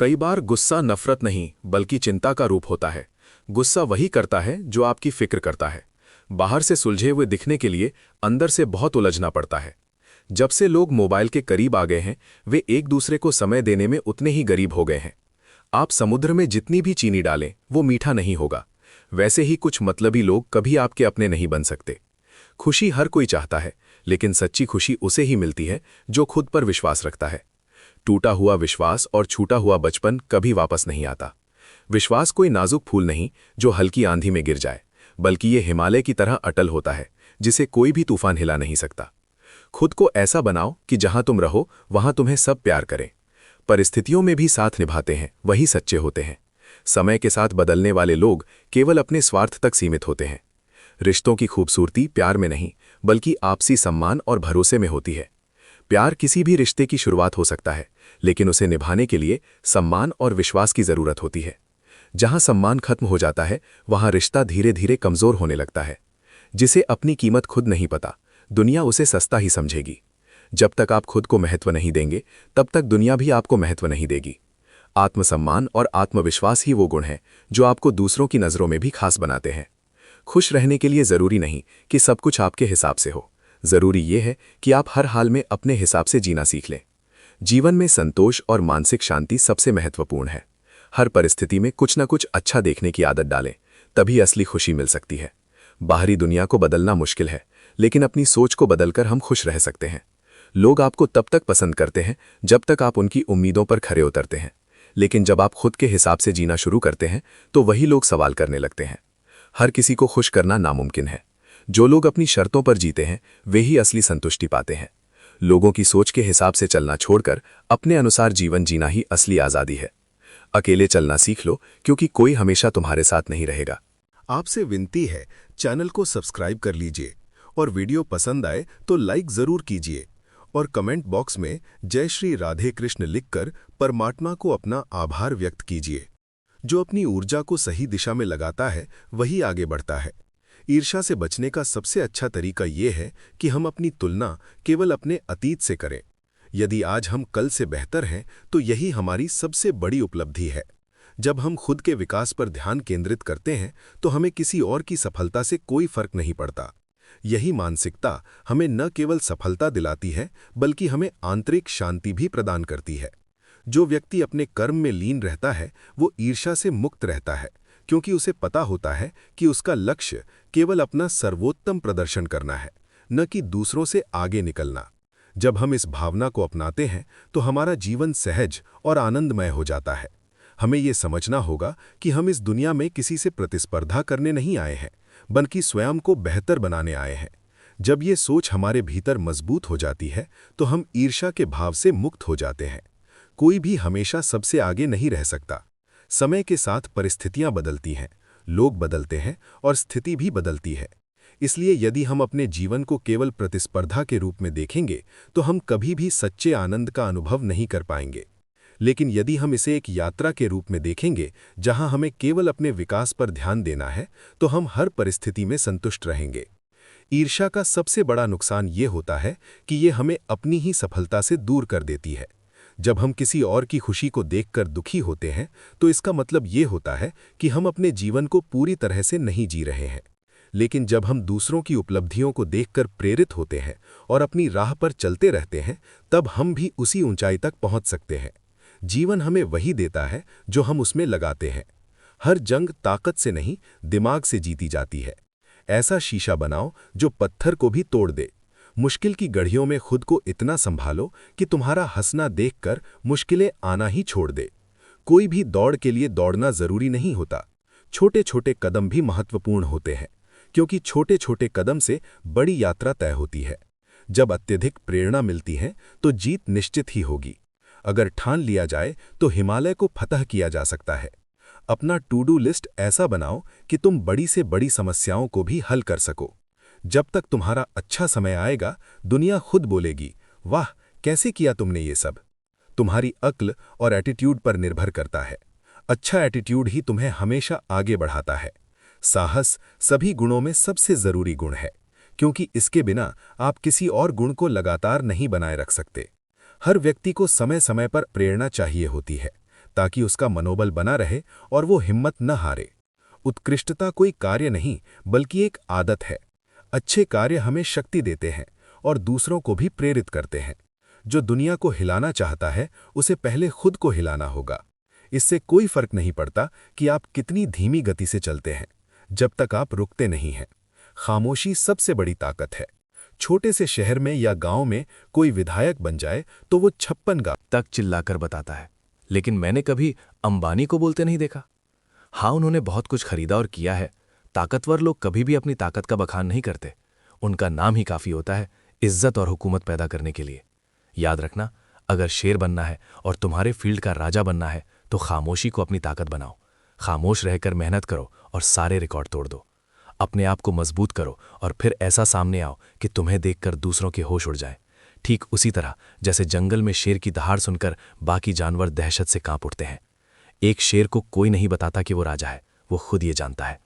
कई बार गुस्सा नफरत नहीं बल्कि चिंता का रूप होता है। गुस्सा वही करता है जो आपकी फिक्र करता है। बाहर से सुलझे हुए दिखने के लिए अंदर से बहुत उलझना पड़ता है। जब से लोग मोबाइल के करीब आ गए हैं, वे एक दूसरे को समय देने में उतने ही गरीब हो गए हैं। आप समुद्र में जितनी भी चीनी डालें वो मीठा नहीं होगा। वैसे ही कुछ मतलबी लोग कभी आपके अपने नहीं बन सकते। खुशी हर कोई चाहता है, लेकिन सच्ची खुशी उसे ही मिलती है जो खुद पर विश्वास रखता है। टूटा हुआ विश्वास और छूटा हुआ बचपन कभी वापस नहीं आता। विश्वास कोई नाजुक फूल नहीं जो हल्की आंधी में गिर जाए, बल्कि ये हिमालय की तरह अटल होता है जिसे कोई भी तूफान हिला नहीं सकता। खुद को ऐसा बनाओ कि जहां तुम रहो वहां तुम्हें सब प्यार करें। परिस्थितियों में भी साथ निभाते हैं वही सच्चे होते हैं। समय के साथ बदलने वाले लोग केवल अपने स्वार्थ तक सीमित होते हैं। रिश्तों की खूबसूरती प्यार में नहीं बल्कि आपसी सम्मान और भरोसे में होती है। प्यार किसी भी रिश्ते की शुरुआत हो सकता है, लेकिन उसे निभाने के लिए सम्मान और विश्वास की जरूरत होती है। जहां सम्मान खत्म हो जाता है वहां रिश्ता धीरे धीरे कमजोर होने लगता है। जिसे अपनी कीमत खुद नहीं पता, दुनिया उसे सस्ता ही समझेगी। जब तक आप खुद को महत्व नहीं देंगे, तब तक दुनिया भी आपको महत्व नहीं देगी। आत्मसम्मान और आत्मविश्वास ही वो गुण हैं जो आपको दूसरों की नज़रों में भी खास बनाते हैं। खुश रहने के लिए जरूरी नहीं कि सब कुछ आपके हिसाब से हो। जरूरी ये है कि आप हर हाल में अपने हिसाब से जीना सीख लें। जीवन में संतोष और मानसिक शांति सबसे महत्वपूर्ण है। हर परिस्थिति में कुछ न कुछ अच्छा देखने की आदत डालें, तभी असली खुशी मिल सकती है। बाहरी दुनिया को बदलना मुश्किल है, लेकिन अपनी सोच को बदलकर हम खुश रह सकते हैं। लोग आपको तब तक पसंद करते हैं जब तक आप उनकी उम्मीदों पर खरे उतरते हैं, लेकिन जब आप खुद के हिसाब से जीना शुरू करते हैं तो वही लोग सवाल करने लगते हैं। हर किसी को खुश करना नामुमकिन है। जो लोग अपनी शर्तों पर जीते हैं वे ही असली संतुष्टि पाते हैं। लोगों की सोच के हिसाब से चलना छोड़कर अपने अनुसार जीवन जीना ही असली आज़ादी है। अकेले चलना सीख लो, क्योंकि कोई हमेशा तुम्हारे साथ नहीं रहेगा। आपसे विनती है, चैनल को सब्सक्राइब कर लीजिए और वीडियो पसंद आए तो लाइक जरूर कीजिए और कमेंट बॉक्स में जय श्री राधे कृष्ण लिखकर परमात्मा को अपना आभार व्यक्त कीजिए। जो अपनी ऊर्जा को सही दिशा में लगाता है वही आगे बढ़ता है। ईर्ष्या से बचने का सबसे अच्छा तरीका ये है कि हम अपनी तुलना केवल अपने अतीत से करें। यदि आज हम कल से बेहतर हैं तो यही हमारी सबसे बड़ी उपलब्धि है। जब हम खुद के विकास पर ध्यान केंद्रित करते हैं तो हमें किसी और की सफलता से कोई फर्क नहीं पड़ता। यही मानसिकता हमें न केवल सफलता दिलाती है बल्कि हमें आंतरिक शांति भी प्रदान करती है। जो व्यक्ति अपने कर्म में लीन रहता है वो ईर्ष्या से मुक्त रहता है, क्योंकि उसे पता होता है कि उसका लक्ष्य केवल अपना सर्वोत्तम प्रदर्शन करना है, न कि दूसरों से आगे निकलना। जब हम इस भावना को अपनाते हैं तो हमारा जीवन सहज और आनंदमय हो जाता है। हमें ये समझना होगा कि हम इस दुनिया में किसी से प्रतिस्पर्धा करने नहीं आए हैं, बल्कि स्वयं को बेहतर बनाने आए हैं। जब ये सोच हमारे भीतर मजबूत हो जाती है तो हम ईर्ष्या के भाव से मुक्त हो जाते हैं। कोई भी हमेशा सबसे आगे नहीं रह सकता। समय के साथ परिस्थितियां बदलती हैं, लोग बदलते हैं और स्थिति भी बदलती है। इसलिए यदि हम अपने जीवन को केवल प्रतिस्पर्धा के रूप में देखेंगे तो हम कभी भी सच्चे आनंद का अनुभव नहीं कर पाएंगे। लेकिन यदि हम इसे एक यात्रा के रूप में देखेंगे जहां हमें केवल अपने विकास पर ध्यान देना है, तो हम हर परिस्थिति में संतुष्ट रहेंगे। ईर्ष्या का सबसे बड़ा नुकसान ये होता है कि ये हमें अपनी ही सफलता से दूर कर देती है। जब हम किसी और की खुशी को देखकर दुखी होते हैं तो इसका मतलब ये होता है कि हम अपने जीवन को पूरी तरह से नहीं जी रहे हैं। लेकिन जब हम दूसरों की उपलब्धियों को देखकर प्रेरित होते हैं और अपनी राह पर चलते रहते हैं, तब हम भी उसी ऊंचाई तक पहुंच सकते हैं। जीवन हमें वही देता है जो हम उसमें लगाते हैं। हर जंग ताकत से नहीं, दिमाग से जीती जाती है। ऐसा शीशा बनाओ जो पत्थर को भी तोड़ दे। मुश्किल की घड़ियों में खुद को इतना संभालो कि तुम्हारा हंसना देखकर मुश्किलें आना ही छोड़ दे। कोई भी दौड़ के लिए दौड़ना जरूरी नहीं होता। छोटे छोटे कदम भी महत्वपूर्ण होते हैं, क्योंकि छोटे छोटे कदम से बड़ी यात्रा तय होती है। जब अत्यधिक प्रेरणा मिलती है तो जीत निश्चित ही होगी। अगर ठान लिया जाए तो हिमालय को फतह किया जा सकता है। अपना टू डू लिस्ट ऐसा बनाओ कि तुम बड़ी से बड़ी समस्याओं को भी हल कर सको। जब तक तुम्हारा अच्छा समय आएगा, दुनिया खुद बोलेगी, वाह कैसे किया तुमने ये सब। तुम्हारी अक्ल और एटीट्यूड पर निर्भर करता है। अच्छा एटीट्यूड ही तुम्हें हमेशा आगे बढ़ाता है। साहस सभी गुणों में सबसे जरूरी गुण है, क्योंकि इसके बिना आप किसी और गुण को लगातार नहीं बनाए रख सकते। हर व्यक्ति को समय समय पर प्रेरणा चाहिए होती है, ताकि उसका मनोबल बना रहे और वो हिम्मत न हारे। उत्कृष्टता कोई कार्य नहीं बल्कि एक आदत है। अच्छे कार्य हमें शक्ति देते हैं और दूसरों को भी प्रेरित करते हैं। जो दुनिया को हिलाना चाहता है उसे पहले खुद को हिलाना होगा। इससे कोई फर्क नहीं पड़ता कि आप कितनी धीमी गति से चलते हैं, जब तक आप रुकते नहीं हैं। खामोशी सबसे बड़ी ताकत है। छोटे से शहर में या गांव में कोई विधायक बन जाए तो वो 56 गांव तक चिल्लाकर बताता है, लेकिन मैंने कभी अंबानी को बोलते नहीं देखा। हाँ, उन्होंने बहुत कुछ खरीदा और किया है। ताकतवर लोग कभी भी अपनी ताकत का बखान नहीं करते। उनका नाम ही काफी होता है इज्जत और हुकूमत पैदा करने के लिए। याद रखना, अगर शेर बनना है और तुम्हारे फील्ड का राजा बनना है तो खामोशी को अपनी ताकत बनाओ। खामोश रहकर मेहनत करो और सारे रिकॉर्ड तोड़ दो। अपने आप को मजबूत करो और फिर ऐसा सामने आओ कि तुम्हें देखकर दूसरों के होश उड़ जाए। ठीक उसी तरह जैसे जंगल में शेर की दहाड़ सुनकर बाकी जानवर दहशत से कांप उठते हैं। एक शेर को कोई नहीं बताता कि वो राजा है, वो खुद ये जानता है।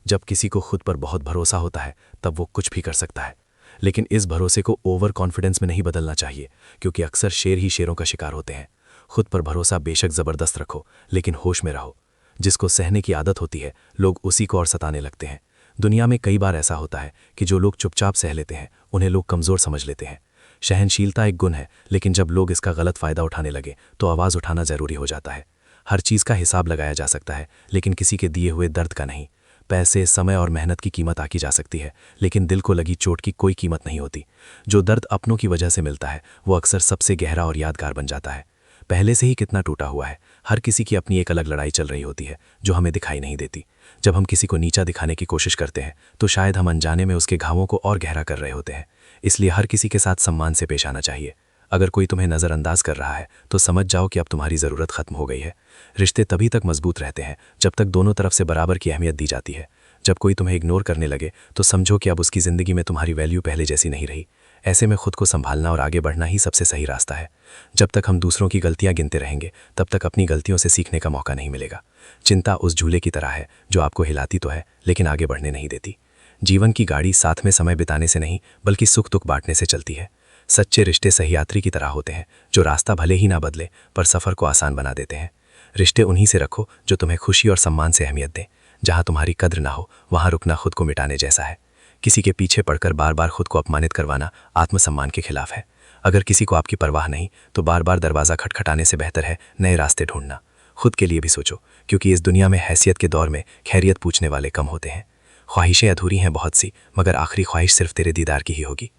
जब किसी को खुद पर बहुत भरोसा होता है तब वो कुछ भी कर सकता है। लेकिन इस भरोसे को ओवर कॉन्फिडेंस में नहीं बदलना चाहिए, क्योंकि अक्सर शेर ही शेरों का शिकार होते हैं। खुद पर भरोसा बेशक जबरदस्त रखो, लेकिन होश में रहो। जिसको सहने की आदत होती है, लोग उसी को और सताने लगते हैं। दुनिया में कई बार ऐसा होता है कि जो लोग चुपचाप सह लेते हैं उन्हें लोग कमज़ोर समझ लेते हैं। सहनशीलता एक गुण है, लेकिन जब लोग इसका गलत फ़ायदा उठाने लगे तो आवाज़ उठाना ज़रूरी हो जाता है। हर चीज़ का हिसाब लगाया जा सकता है, लेकिन किसी के दिए हुए दर्द का नहीं। पैसे, समय और मेहनत की कीमत आकी जा सकती है, लेकिन दिल को लगी चोट की कोई कीमत नहीं होती। जो दर्द अपनों की वजह से मिलता है वो अक्सर सबसे गहरा और यादगार बन जाता है। पहले से ही कितना टूटा हुआ है, हर किसी की अपनी एक अलग लड़ाई चल रही होती है जो हमें दिखाई नहीं देती। जब हम किसी को नीचा दिखाने की कोशिश करते हैं तो शायद हम अनजाने में उसके घावों को और गहरा कर रहे होते हैं। इसलिए हर किसी के साथ सम्मान से पेश आना चाहिए। अगर कोई तुम्हें नज़रअंदाज कर रहा है तो समझ जाओ कि अब तुम्हारी ज़रूरत खत्म हो गई है। रिश्ते तभी तक मजबूत रहते हैं जब तक दोनों तरफ से बराबर की अहमियत दी जाती है। जब कोई तुम्हें इग्नोर करने लगे तो समझो कि अब उसकी ज़िंदगी में तुम्हारी वैल्यू पहले जैसी नहीं रही। ऐसे में खुद को संभालना और आगे बढ़ना ही सबसे सही रास्ता है। जब तक हम दूसरों की गलतियां गिनते रहेंगे तब तक अपनी गलतियों से सीखने का मौका नहीं मिलेगा। चिंता उस झूले की तरह है जो आपको हिलाती तो है लेकिन आगे बढ़ने नहीं देती। जीवन की गाड़ी साथ में समय बिताने से नहीं बल्कि सुख दुख बांटने से चलती है। सच्चे रिश्ते सही यात्री की तरह होते हैं जो रास्ता भले ही ना बदले पर सफ़र को आसान बना देते हैं। रिश्ते उन्हीं से रखो जो तुम्हें खुशी और सम्मान से अहमियत दें। जहाँ तुम्हारी कद्र ना हो वहाँ रुकना खुद को मिटाने जैसा है। किसी के पीछे पड़कर बार बार खुद को अपमानित करवाना आत्मसम्मान के खिलाफ है। अगर किसी को आपकी परवाह नहीं तो बार बार दरवाज़ा खटखटाने से बेहतर है नए रास्ते ढूंढना। खुद के लिए भी सोचो, क्योंकि इस दुनिया में हैसियत के दौर में खैरियत पूछने वाले कम होते हैं। ख्वाहिशें अधूरी हैं बहुत सी, मगर आखिरी ख्वाहिश सिर्फ तेरे दीदार की ही होगी।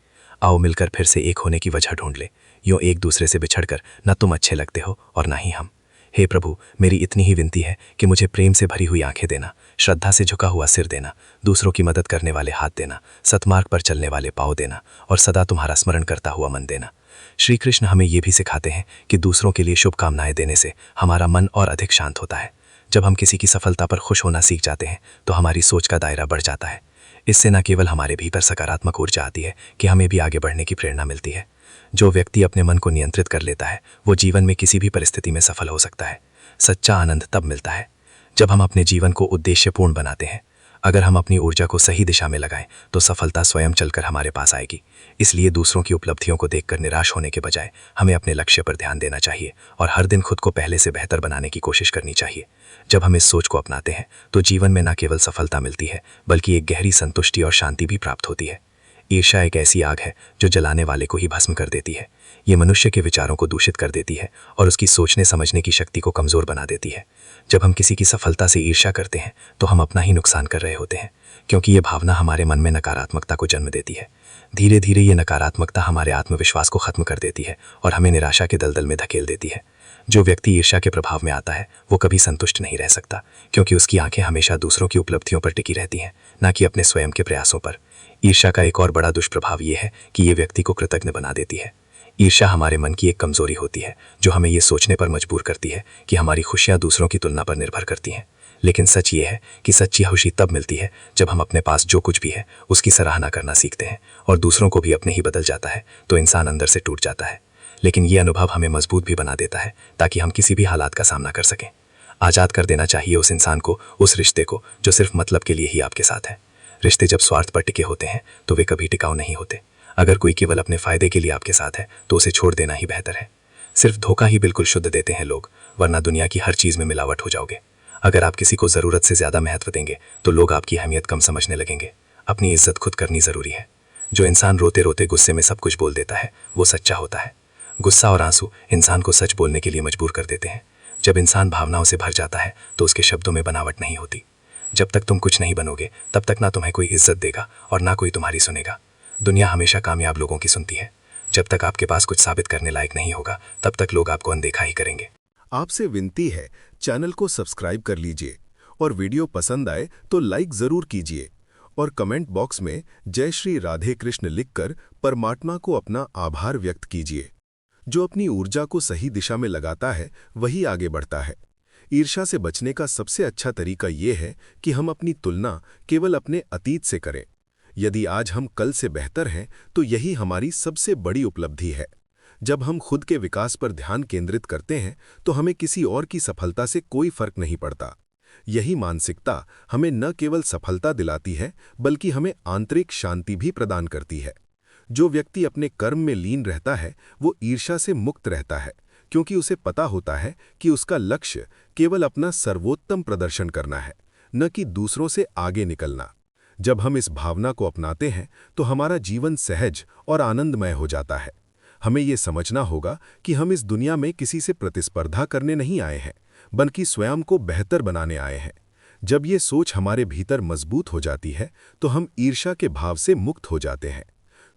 आओ मिलकर फिर से एक होने की वजह ढूंढ ले। यूँ एक दूसरे से बिछड़कर न तुम अच्छे लगते हो और ना ही हम। हे प्रभु, मेरी इतनी ही विनती है कि मुझे प्रेम से भरी हुई आंखें देना, श्रद्धा से झुका हुआ सिर देना, दूसरों की मदद करने वाले हाथ देना, सतमार्ग पर चलने वाले पाँव देना और सदा तुम्हारा स्मरण करता हुआ मन देना। श्री कृष्ण हमें ये भी सिखाते हैं कि दूसरों के लिए शुभकामनाएं देने से हमारा मन और अधिक शांत होता है। जब हम किसी की सफलता पर खुश होना सीख जाते हैं तो हमारी सोच का दायरा बढ़ जाता है। इससे न केवल हमारे भीतर सकारात्मक ऊर्जा आती है कि हमें भी आगे बढ़ने की प्रेरणा मिलती है। जो व्यक्ति अपने मन को नियंत्रित कर लेता है वो जीवन में किसी भी परिस्थिति में सफल हो सकता है। सच्चा आनंद तब मिलता है जब हम अपने जीवन को उद्देश्यपूर्ण बनाते हैं। अगर हम अपनी ऊर्जा को सही दिशा में लगाएं तो सफलता स्वयं चलकर हमारे पास आएगी। इसलिए दूसरों की उपलब्धियों को देखकर निराश होने के बजाय हमें अपने लक्ष्य पर ध्यान देना चाहिए और हर दिन खुद को पहले से बेहतर बनाने की कोशिश करनी चाहिए। जब हम इस सोच को अपनाते हैं तो जीवन में न केवल सफलता मिलती है बल्कि एक गहरी संतुष्टि और शांति भी प्राप्त होती है। ईर्ष्या एक ऐसी आग है जो जलाने वाले को ही भस्म कर देती है। ये मनुष्य के विचारों को दूषित कर देती है और उसकी सोचने समझने की शक्ति को कमज़ोर बना देती है। जब हम किसी की सफलता से ईर्ष्या करते हैं तो हम अपना ही नुकसान कर रहे होते हैं, क्योंकि ये भावना हमारे मन में नकारात्मकता को जन्म देती है। धीरे धीरे ये नकारात्मकता हमारे आत्मविश्वास को खत्म कर देती है और हमें निराशा के दलदल में धकेल देती है। जो व्यक्ति ईर्ष्या के प्रभाव में आता है वो कभी संतुष्ट नहीं रह सकता, क्योंकि उसकी आंखें हमेशा दूसरों की उपलब्धियों पर टिकी रहती हैं, न कि अपने स्वयं के प्रयासों पर। ईर्ष्या का एक और बड़ा दुष्प्रभाव ये है कि ये व्यक्ति को कृतज्ञ बना देती है। ईर्ष्या हमारे मन की एक कमजोरी होती है जो हमें ये सोचने पर मजबूर करती है कि हमारी खुशियाँ दूसरों की तुलना पर निर्भर करती हैं। लेकिन सच ये है कि सच्ची खुशी तब मिलती है जब हम अपने पास जो कुछ भी है उसकी सराहना करना सीखते हैं और दूसरों को भी अपने ही बदल जाता है तो इंसान अंदर से टूट जाता है। लेकिन ये अनुभव हमें मजबूत भी बना देता है ताकि हम किसी भी हालात का सामना कर सकें। आज़ाद कर देना चाहिए उस इंसान को, उस रिश्ते को जो सिर्फ मतलब के लिए ही आपके साथ है। रिश्ते जब स्वार्थ पर टिके होते हैं तो वे कभी टिकाऊ नहीं होते। अगर कोई केवल अपने फायदे के लिए आपके साथ है तो उसे छोड़ देना ही बेहतर है। सिर्फ धोखा ही बिल्कुल शुद्ध देते हैं लोग, वरना दुनिया की हर चीज में मिलावट हो जाओगे। अगर आप किसी को जरूरत से ज्यादा महत्व देंगे तो लोग आपकी अहमियत कम समझने लगेंगे। अपनी इज्जत खुद करनी जरूरी है। जो इंसान रोते रोते गुस्से में सब कुछ बोल देता है वो सच्चा होता है। गुस्सा और आंसू इंसान को सच बोलने के लिए मजबूर कर देते हैं। जब इंसान भावनाओं से भर जाता है तो उसके शब्दों में बनावट नहीं होती। जब तक तुम कुछ नहीं बनोगे तब तक ना तुम्हें कोई इज्जत देगा और ना कोई तुम्हारी सुनेगा। दुनिया हमेशा कामयाब लोगों की सुनती है। जब तक आपके पास कुछ साबित करने लायक नहीं होगा तब तक लोग आपको अनदेखा ही करेंगे। आपसे विनती है, चैनल को सब्सक्राइब कर लीजिए और वीडियो पसंद आए तो लाइक जरूर कीजिए और कमेंट बॉक्स में जय श्री राधे कृष्ण लिखकर परमात्मा को अपना आभार व्यक्त कीजिए। जो अपनी ऊर्जा को सही दिशा में लगाता है वही आगे बढ़ता है। ईर्ष्या से बचने का सबसे अच्छा तरीका ये है कि हम अपनी तुलना केवल अपने अतीत से करें। यदि आज हम कल से बेहतर हैं तो यही हमारी सबसे बड़ी उपलब्धि है। जब हम खुद के विकास पर ध्यान केंद्रित करते हैं तो हमें किसी और की सफलता से कोई फर्क नहीं पड़ता। यही मानसिकता हमें न केवल सफलता दिलाती है बल्कि हमें आंतरिक शांति भी प्रदान करती है। जो व्यक्ति अपने कर्म में लीन रहता है वो ईर्ष्या से मुक्त रहता है, क्योंकि उसे पता होता है कि उसका लक्ष्य केवल अपना सर्वोत्तम प्रदर्शन करना है, न कि दूसरों से आगे निकलना। जब हम इस भावना को अपनाते हैं तो हमारा जीवन सहज और आनंदमय हो जाता है। हमें ये समझना होगा कि हम इस दुनिया में किसी से प्रतिस्पर्धा करने नहीं आए हैं, बल्कि स्वयं को बेहतर बनाने आए हैं। जब ये सोच हमारे भीतर मजबूत हो जाती है तो हम ईर्ष्या के भाव से मुक्त हो जाते हैं।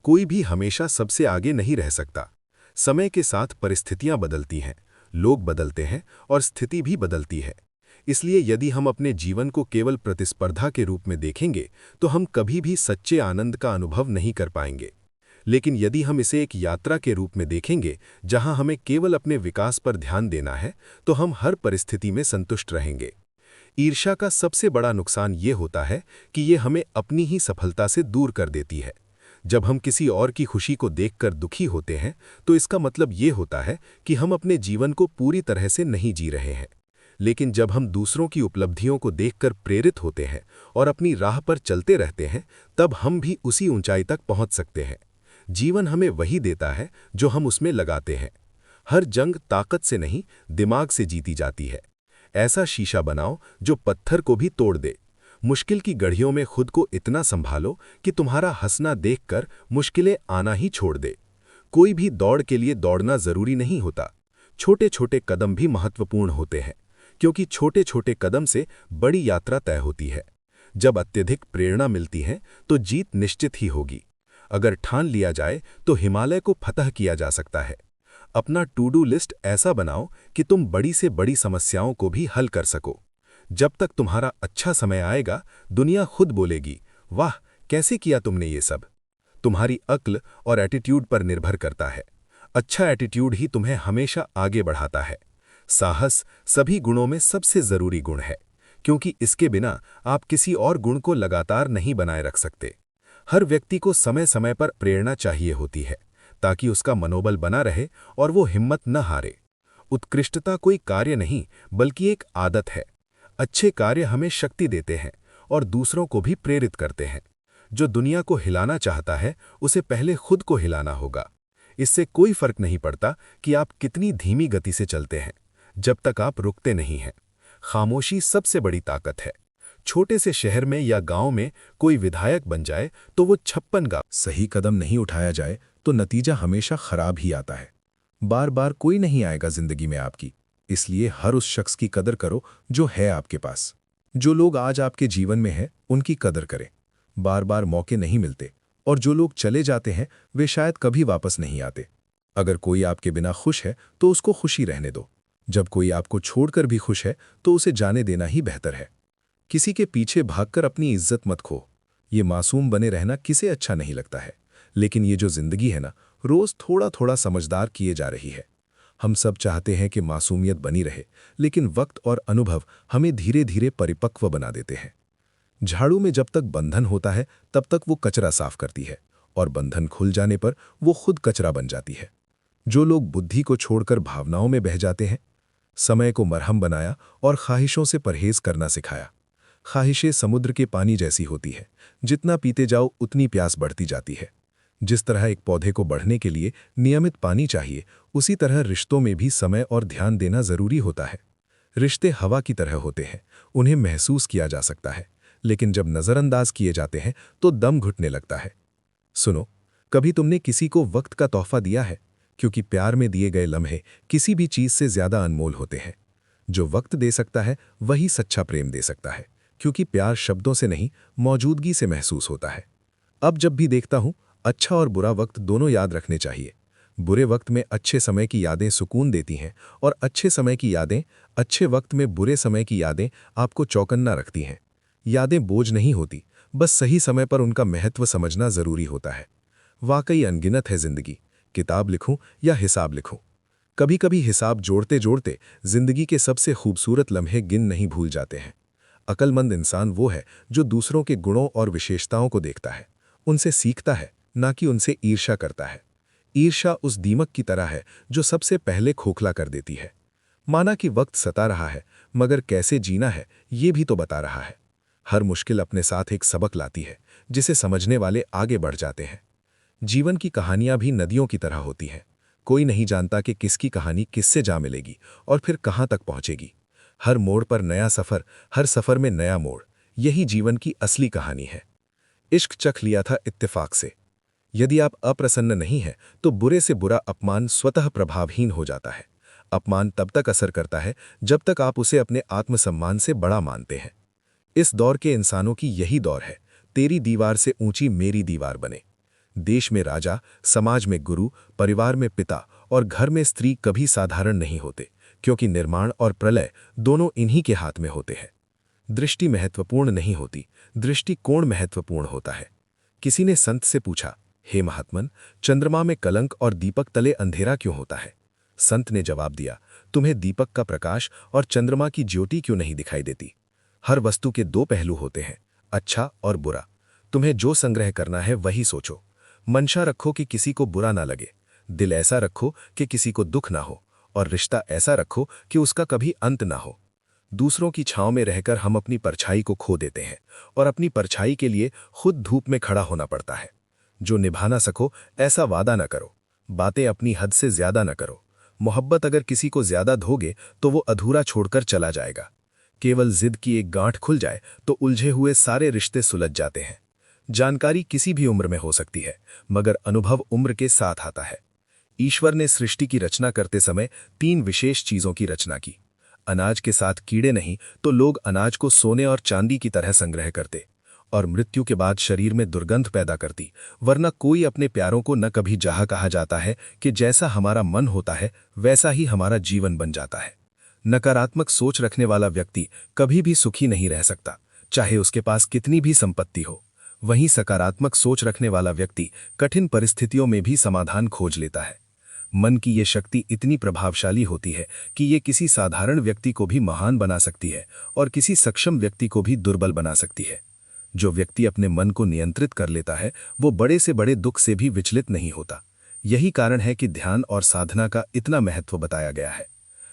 कोई भी हमेशा सबसे आगे नहीं रह सकता। समय के साथ परिस्थितियां बदलती हैं, लोग बदलते हैं और स्थिति भी बदलती है। इसलिए यदि हम अपने जीवन को केवल प्रतिस्पर्धा के रूप में देखेंगे तो हम कभी भी सच्चे आनंद का अनुभव नहीं कर पाएंगे। लेकिन यदि हम इसे एक यात्रा के रूप में देखेंगे जहां हमें केवल अपने विकास पर ध्यान देना है, तो हम हर परिस्थिति में संतुष्ट रहेंगे। ईर्ष्या का सबसे बड़ा नुकसान ये होता है कि ये हमें अपनी ही सफलता से दूर कर देती है। जब हम किसी और की खुशी को देखकर दुखी होते हैं तो इसका मतलब ये होता है कि हम अपने जीवन को पूरी तरह से नहीं जी रहे हैं। लेकिन जब हम दूसरों की उपलब्धियों को देखकर प्रेरित होते हैं और अपनी राह पर चलते रहते हैं, तब हम भी उसी ऊंचाई तक पहुंच सकते हैं। जीवन हमें वही देता है जो हम उसमें लगाते हैं। हर जंग ताकत से नहीं, दिमाग से जीती जाती है। ऐसा शीशा बनाओ जो पत्थर को भी तोड़ दे। मुश्किल की घड़ियों में खुद को इतना संभालो कि तुम्हारा हंसना देखकर मुश्किलें आना ही छोड़ दे। कोई भी दौड़ के लिए दौड़ना जरूरी नहीं होता। छोटे छोटे कदम भी महत्वपूर्ण होते हैं, क्योंकि छोटे छोटे कदम से बड़ी यात्रा तय होती है। जब अत्यधिक प्रेरणा मिलती है तो जीत निश्चित ही होगी। अगर ठान लिया जाए तो हिमालय को फतह किया जा सकता है। अपना टू डू लिस्ट ऐसा बनाओ कि तुम बड़ी से बड़ी समस्याओं को भी हल कर सको। जब तक तुम्हारा अच्छा समय आएगा, दुनिया खुद बोलेगी, वाह कैसे किया तुमने ये सब। तुम्हारी अक्ल और एटीट्यूड पर निर्भर करता है। अच्छा एटीट्यूड ही तुम्हें हमेशा आगे बढ़ाता है। साहस सभी गुणों में सबसे जरूरी गुण है, क्योंकि इसके बिना आप किसी और गुण को लगातार नहीं बनाए रख सकते। हर व्यक्ति को समय समय पर प्रेरणा चाहिए होती है, ताकि उसका मनोबल बना रहे और वो हिम्मत न हारे। उत्कृष्टता कोई कार्य नहीं बल्कि एक आदत है। अच्छे कार्य हमें शक्ति देते हैं और दूसरों को भी प्रेरित करते हैं। जो दुनिया को हिलाना चाहता है उसे पहले खुद को हिलाना होगा। इससे कोई फर्क नहीं पड़ता कि आप कितनी धीमी गति से चलते हैं, जब तक आप रुकते नहीं हैं। खामोशी सबसे बड़ी ताकत है। छोटे से शहर में या गांव में कोई विधायक बन जाए तो वो 56 गांव। सही कदम नहीं उठाया जाए तो नतीजा हमेशा खराब ही आता है। बार बार कोई नहीं आएगा जिंदगी में आपकी, इसलिए हर उस शख्स की कदर करो जो है आपके पास। जो लोग आज आपके जीवन में हैं उनकी कदर करें। बार बार मौके नहीं मिलते और जो लोग चले जाते हैं वे शायद कभी वापस नहीं आते। अगर कोई आपके बिना खुश है तो उसको खुशी रहने दो। जब कोई आपको छोड़कर भी खुश है तो उसे जाने देना ही बेहतर है। किसी के पीछे भागकर अपनी इज्जत मत खो। ये मासूम बने रहना किसे अच्छा नहीं लगता है, लेकिन ये जो जिंदगी है ना, रोज थोड़ा थोड़ा समझदार किए जा रही है। हम सब चाहते हैं कि मासूमियत बनी रहे, लेकिन वक्त और अनुभव हमें धीरे धीरे परिपक्व बना देते हैं। झाड़ू में जब तक बंधन होता है तब तक वो कचरा साफ करती है, और बंधन खुल जाने पर वो खुद कचरा बन जाती है। जो लोग बुद्धि को छोड़कर भावनाओं में बह जाते हैं, समय को मरहम बनाया और ख्वाहिशों से परहेज करना सिखाया। ख्वाहिशें समुद्र के पानी जैसी होती है, जितना पीते जाओ उतनी प्यास बढ़ती जाती है। जिस तरह एक पौधे को बढ़ने के लिए नियमित पानी चाहिए, उसी तरह रिश्तों में भी समय और ध्यान देना जरूरी होता है। रिश्ते हवा की तरह होते हैं, उन्हें महसूस किया जा सकता है, लेकिन जब नज़रअंदाज किए जाते हैं तो दम घुटने लगता है। सुनो, कभी तुमने किसी को वक्त का तोहफा दिया है? क्योंकि प्यार में दिए गए लम्हे किसी भी चीज़ से ज़्यादा अनमोल होते हैं। जो वक्त दे सकता है वही सच्चा प्रेम दे सकता है, क्योंकि प्यार शब्दों से नहीं, मौजूदगी से महसूस होता है। अब जब भी देखता हूं, अच्छा और बुरा वक्त दोनों याद रखने चाहिए। बुरे वक्त में अच्छे समय की यादें सुकून देती हैं, और अच्छे समय की यादें, अच्छे वक्त में बुरे समय की यादें आपको चौकन्ना रखती हैं। यादें बोझ नहीं होती, बस सही समय पर उनका महत्व समझना जरूरी होता है। वाकई अनगिनत है जिंदगी, किताब लिखूं या हिसाब लिखूं। कभी कभी हिसाब जोड़ते जोड़ते जिंदगी के सबसे खूबसूरत लम्हे गिन नहीं भूल जाते हैं। अक्लमंद इंसान वो है जो दूसरों के गुणों और विशेषताओं को देखता है, उनसे सीखता है, ना कि उनसे ईर्ष्या करता है। ईर्ष्या उस दीमक की तरह है जो सबसे पहले खोखला कर देती है। माना कि वक्त सता रहा है, मगर कैसे जीना है ये भी तो बता रहा है। हर मुश्किल अपने साथ एक सबक लाती है, जिसे समझने वाले आगे बढ़ जाते हैं। जीवन की कहानियां भी नदियों की तरह होती हैं। कोई नहीं जानता कि किसकी कहानी किससे जा मिलेगी और फिर कहां तक पहुंचेगी। हर मोड़ पर नया सफर, हर सफर में नया मोड़, यही जीवन की असली कहानी है। इश्क चख लिया था इत्तेफाक से। यदि आप अप्रसन्न नहीं हैं तो बुरे से बुरा अपमान स्वतः प्रभावहीन हो जाता है। अपमान तब तक असर करता है जब तक आप उसे अपने आत्मसम्मान से बड़ा मानते हैं। इस दौर के इंसानों की यही दौर है, तेरी दीवार से ऊंची मेरी दीवार बने। देश में राजा, समाज में गुरु, परिवार में पिता और घर में स्त्री कभी साधारण नहीं होते, क्योंकि निर्माण और प्रलय दोनों इन्हीं के हाथ में होते हैं। दृष्टि महत्वपूर्ण नहीं होती, दृष्टिकोण महत्वपूर्ण होता है। किसी ने संत से पूछा, हे महात्मन, चंद्रमा में कलंक और दीपक तले अंधेरा क्यों होता है? संत ने जवाब दिया, तुम्हें दीपक का प्रकाश और चंद्रमा की ज्योति क्यों नहीं दिखाई देती? हर वस्तु के दो पहलू होते हैं, अच्छा और बुरा। तुम्हें जो संग्रह करना है वही सोचो। मंशा रखो कि किसी को बुरा ना लगे, दिल ऐसा रखो कि किसी को दुख ना हो, और रिश्ता ऐसा रखो कि उसका कभी अंत ना हो। दूसरों की छांव में रहकर हम अपनी परछाई को खो देते हैं, और अपनी परछाई के लिए खुद धूप में खड़ा होना पड़ता है। जो निभा ना सको ऐसा वादा न करो, बातें अपनी हद से ज्यादा न करो। मोहब्बत अगर किसी को ज्यादा धोगे तो वो अधूरा छोड़कर चला जाएगा। केवल जिद की एक गांठ खुल जाए तो उलझे हुए सारे रिश्ते सुलझ जाते हैं। जानकारी किसी भी उम्र में हो सकती है, मगर अनुभव उम्र के साथ आता है। ईश्वर ने सृष्टि की रचना करते समय 3 विशेष चीजों की रचना की। अनाज के साथ कीड़े नहीं तो लोग अनाज को सोने और चांदी की तरह संग्रह करते, और मृत्यु के बाद शरीर में दुर्गंध पैदा करती, वरना कोई अपने प्यारों को न कभी जहाँ कहा जाता है कि जैसा हमारा मन होता है वैसा ही हमारा जीवन बन जाता है। नकारात्मक सोच रखने वाला व्यक्ति कभी भी सुखी नहीं रह सकता, चाहे उसके पास कितनी भी संपत्ति हो। वहीं सकारात्मक सोच रखने वाला व्यक्ति कठिन परिस्थितियों में भी समाधान खोज लेता है। मन की ये शक्ति इतनी प्रभावशाली होती है कि ये किसी साधारण व्यक्ति को भी महान बना सकती है और किसी सक्षम व्यक्ति को भी दुर्बल बना सकती है। जो व्यक्ति अपने मन को नियंत्रित कर लेता है वो बड़े से बड़े दुख से भी विचलित नहीं होता। यही कारण है कि ध्यान और साधना का इतना महत्व बताया गया है।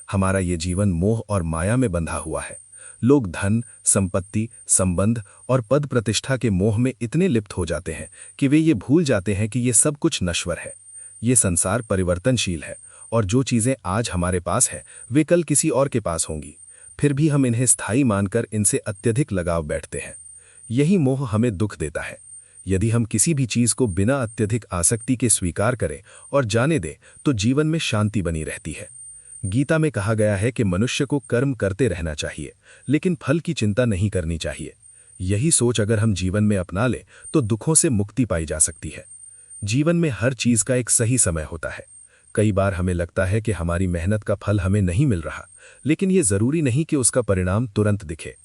हमारा ये जीवन मोह और माया में बंधा हुआ है। लोग धन, संपत्ति, संबंध और पद प्रतिष्ठा के मोह में इतने लिप्त हो जाते हैं कि वे ये भूल जाते हैं कि ये सब कुछ नश्वर है। ये संसार परिवर्तनशील है, और जो चीजें आज हमारे पास है वे कल किसी और के पास होंगी। फिर भी हम इन्हें स्थायी मानकर इनसे अत्यधिक लगाव बैठते हैं। यही मोह हमें दुख देता है। यदि हम किसी भी चीज को बिना अत्यधिक आसक्ति के स्वीकार करें और जाने दें तो जीवन में शांति बनी रहती है। गीता में कहा गया है कि मनुष्य को कर्म करते रहना चाहिए, लेकिन फल की चिंता नहीं करनी चाहिए। यही सोच अगर हम जीवन में अपना लें तो दुखों से मुक्ति पाई जा सकती है। जीवन में हर चीज का एक सही समय होता है। कई बार हमें लगता है कि हमारी मेहनत का फल हमें नहीं मिल रहा, लेकिन ये जरूरी नहीं कि उसका परिणाम तुरंत दिखे।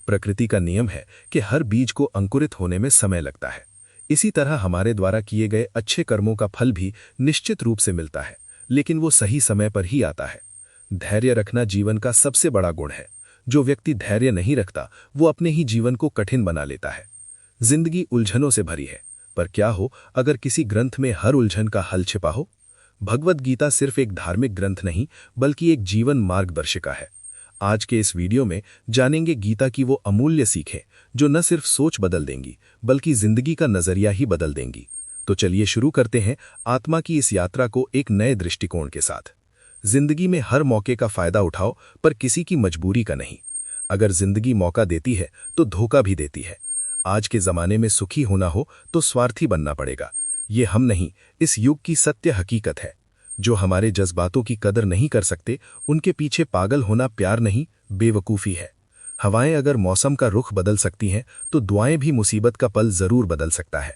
प्रकृति का नियम है कि हर बीज को अंकुरित होने में समय लगता है। इसी तरह हमारे द्वारा किए गए अच्छे कर्मों का फल भी निश्चित रूप से मिलता है, लेकिन वो सही समय पर ही आता है। धैर्य रखना जीवन का सबसे बड़ा गुण है। जो व्यक्ति धैर्य नहीं रखता वो अपने ही जीवन को कठिन बना लेता है। जिंदगी उलझनों से भरी है, पर क्या हो अगर किसी ग्रंथ में हर उलझन का हल छिपा हो? भगवद गीता सिर्फ एक धार्मिक ग्रंथ नहीं बल्कि एक जीवन मार्गदर्शिका है। आज के इस वीडियो में जानेंगे गीता की वो अमूल्य सीखें जो न सिर्फ सोच बदल देंगी बल्कि जिंदगी का नजरिया ही बदल देंगी। तो चलिए शुरू करते हैं आत्मा की इस यात्रा को एक नए दृष्टिकोण के साथ। जिंदगी में हर मौके का फायदा उठाओ, पर किसी की मजबूरी का नहीं। अगर जिंदगी मौका देती है तो धोखा भी देती है। आज के जमाने में सुखी होना हो तो स्वार्थी बनना पड़ेगा। ये हम नहीं, इस युग की सत्य हकीकत है। जो हमारे जज्बातों की कदर नहीं कर सकते, उनके पीछे पागल होना प्यार नहीं, बेवकूफ़ी है। हवाएं अगर मौसम का रुख बदल सकती हैं, तो दुआएं भी मुसीबत का पल जरूर बदल सकता है।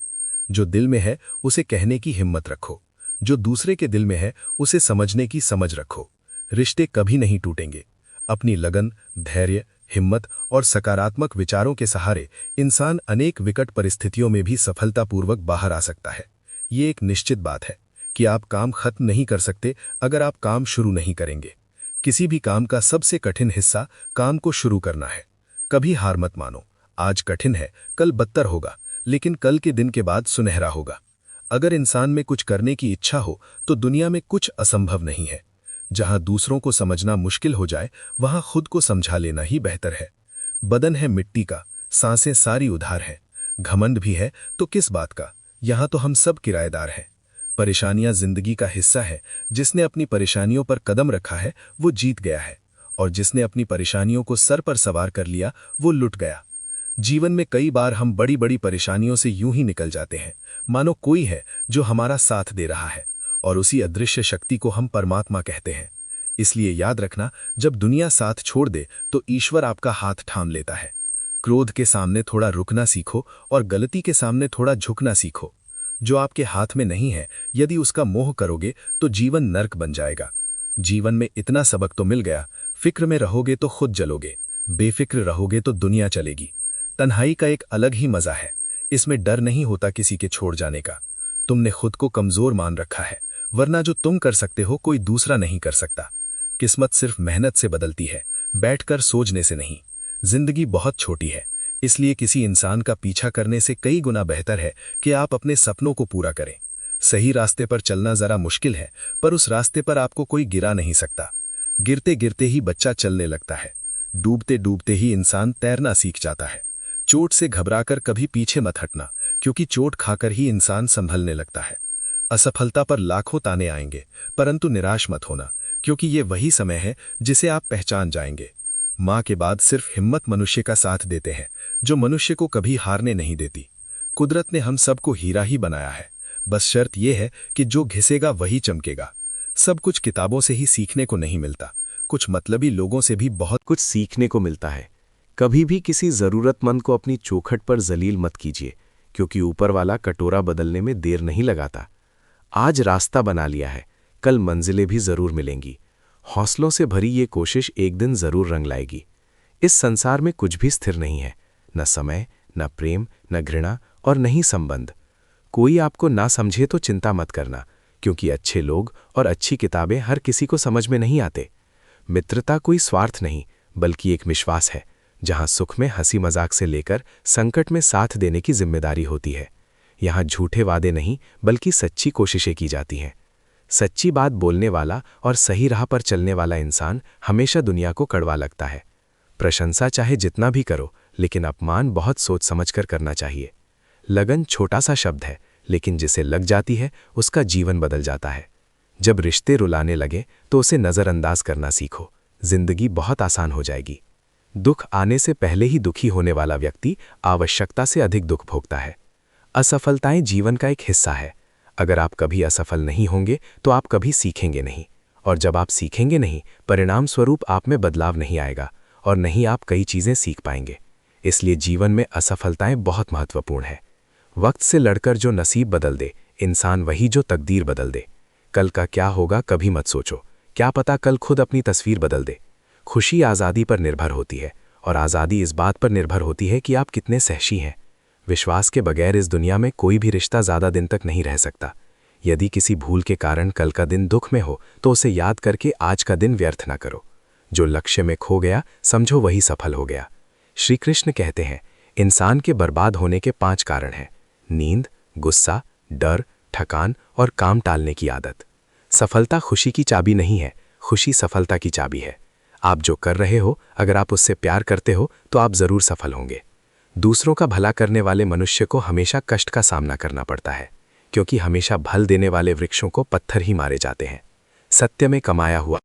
जो दिल में है उसे कहने की हिम्मत रखो, जो दूसरे के दिल में है उसे समझने की समझ रखो। रिश्ते कभी नहीं टूटेंगे। अपनी लगन, धैर्य, हिम्मत और सकारात्मक विचारों के सहारे इंसान अनेक विकट परिस्थितियों में भी सफलतापूर्वक बाहर आ सकता है। ये एक निश्चित बात है कि आप काम खत्म नहीं कर सकते अगर आप काम शुरू नहीं करेंगे। किसी भी काम का सबसे कठिन हिस्सा काम को शुरू करना है। कभी हार मत मानो। आज कठिन है, कल बदतर होगा, लेकिन कल के दिन के बाद सुनहरा होगा। अगर इंसान में कुछ करने की इच्छा हो तो दुनिया में कुछ असंभव नहीं है। जहां दूसरों को समझना मुश्किल हो जाए, वहां खुद को समझा लेना ही बेहतर है। बदन है मिट्टी का, सांसें सारी उधार हैं। घमंड भी है तो किस बात का, यहां तो हम सब किराएदार हैं। परेशानियां जिंदगी का हिस्सा है। जिसने अपनी परेशानियों पर कदम रखा है वो जीत गया है, और जिसने अपनी परेशानियों को सर पर सवार कर लिया वो लुट गया। जीवन में कई बार हम बड़ी बड़ी परेशानियों से यूं ही निकल जाते हैं, मानो कोई है जो हमारा साथ दे रहा है, और उसी अदृश्य शक्ति को हम परमात्मा कहते हैं। इसलिए याद रखना, जब दुनिया साथ छोड़ दे तो ईश्वर आपका हाथ थाम लेता है। क्रोध के सामने थोड़ा रुकना सीखो और गलती के सामने थोड़ा झुकना सीखो। जो आपके हाथ में नहीं है, यदि उसका मोह करोगे तो जीवन नर्क बन जाएगा। जीवन में इतना सबक तो मिल गया, फिक्र में रहोगे तो खुद जलोगे, बेफिक्र रहोगे तो दुनिया चलेगी। तन्हाई का एक अलग ही मजा है। इसमें डर नहीं होता किसी के छोड़ जाने का। तुमने खुद को कमजोर मान रखा है, वरना जो तुम कर सकते हो कोई दूसरा नहीं कर सकता। किस्मत सिर्फ मेहनत से बदलती है, बैठकर सोचने से नहीं। जिंदगी बहुत छोटी है, इसलिए किसी इंसान का पीछा करने से कई गुना बेहतर है कि आप अपने सपनों को पूरा करें। सही रास्ते पर चलना जरा मुश्किल है, पर उस रास्ते पर आपको कोई गिरा नहीं सकता। गिरते गिरते ही बच्चा चलने लगता है, डूबते डूबते ही इंसान तैरना सीख जाता है। चोट से घबराकर कभी पीछे मत हटना, क्योंकि चोट खाकर ही इंसान संभलने लगता है। असफलता पर लाखों ताने आएंगे, परंतु निराश मत होना, क्योंकि ये वही समय है जिसे आप पहचान जाएंगे। मां के बाद सिर्फ हिम्मत मनुष्य का साथ देते हैं, जो मनुष्य को कभी हारने नहीं देती। कुदरत ने हम सबको हीरा ही बनाया है, बस शर्त यह है कि जो घिसेगा वही चमकेगा। सब कुछ किताबों से ही सीखने को नहीं मिलता, कुछ मतलबी लोगों से भी बहुत कुछ सीखने को मिलता है। कभी भी किसी जरूरतमंद को अपनी चौखट पर जलील मत कीजिए, क्योंकि ऊपर वाला कटोरा बदलने में देर नहीं लगाता। आज रास्ता बना लिया है, कल मंजिलें भी जरूर मिलेंगी। हौसलों से भरी ये कोशिश एक दिन जरूर रंग लाएगी। इस संसार में कुछ भी स्थिर नहीं है, न समय, न प्रेम, न घृणा और न ही संबंध। कोई आपको ना समझे तो चिंता मत करना, क्योंकि अच्छे लोग और अच्छी किताबें हर किसी को समझ में नहीं आते। मित्रता कोई स्वार्थ नहीं, बल्कि एक विश्वास है, जहां सुख में हंसी मजाक से लेकर संकट में साथ देने की जिम्मेदारी होती है। यहां झूठे वादे नहीं, बल्कि सच्ची कोशिशें की जाती हैं। सच्ची बात बोलने वाला और सही राह पर चलने वाला इंसान हमेशा दुनिया को कड़वा लगता है। प्रशंसा चाहे जितना भी करो, लेकिन अपमान बहुत सोच समझकर करना चाहिए। लगन छोटा सा शब्द है, लेकिन जिसे लग जाती है उसका जीवन बदल जाता है। जब रिश्ते रुलाने लगे तो उसे नज़रअंदाज करना सीखो, जिंदगी बहुत आसान हो जाएगी। दुख आने से पहले ही दुखी होने वाला व्यक्ति आवश्यकता से अधिक दुख भोगता है। असफलताएं जीवन का एक हिस्सा है। अगर आप कभी असफल नहीं होंगे तो आप कभी सीखेंगे नहीं, और जब आप सीखेंगे नहीं, परिणाम स्वरूप आप में बदलाव नहीं आएगा और नहीं आप कई चीज़ें सीख पाएंगे। इसलिए जीवन में असफलताएं बहुत महत्वपूर्ण है। वक्त से लड़कर जो नसीब बदल दे, इंसान वही जो तकदीर बदल दे। कल का क्या होगा कभी मत सोचो, क्या पता कल खुद अपनी तस्वीर बदल दे। खुशी आज़ादी पर निर्भर होती है, और आज़ादी इस बात पर निर्भर होती है कि आप कितने सहशी हैं। विश्वास के बगैर इस दुनिया में कोई भी रिश्ता ज़्यादा दिन तक नहीं रह सकता। यदि किसी भूल के कारण कल का दिन दुख में हो तो उसे याद करके आज का दिन व्यर्थ ना करो। जो लक्ष्य में खो गया समझो वही सफल हो गया। श्री कृष्ण कहते हैं, इंसान के बर्बाद होने के 5 कारण हैं: नींद, गुस्सा, डर, थकान और काम टालने की आदत। सफलता खुशी की चाबी नहीं है, खुशी सफलता की चाबी है। आप जो कर रहे हो, अगर आप उससे प्यार करते हो तो आप ज़रूर सफल होंगे। दूसरों का भला करने वाले मनुष्य को हमेशा कष्ट का सामना करना पड़ता है, क्योंकि हमेशा फल देने वाले वृक्षों को पत्थर ही मारे जाते हैं। सत्य में कमाया हुआ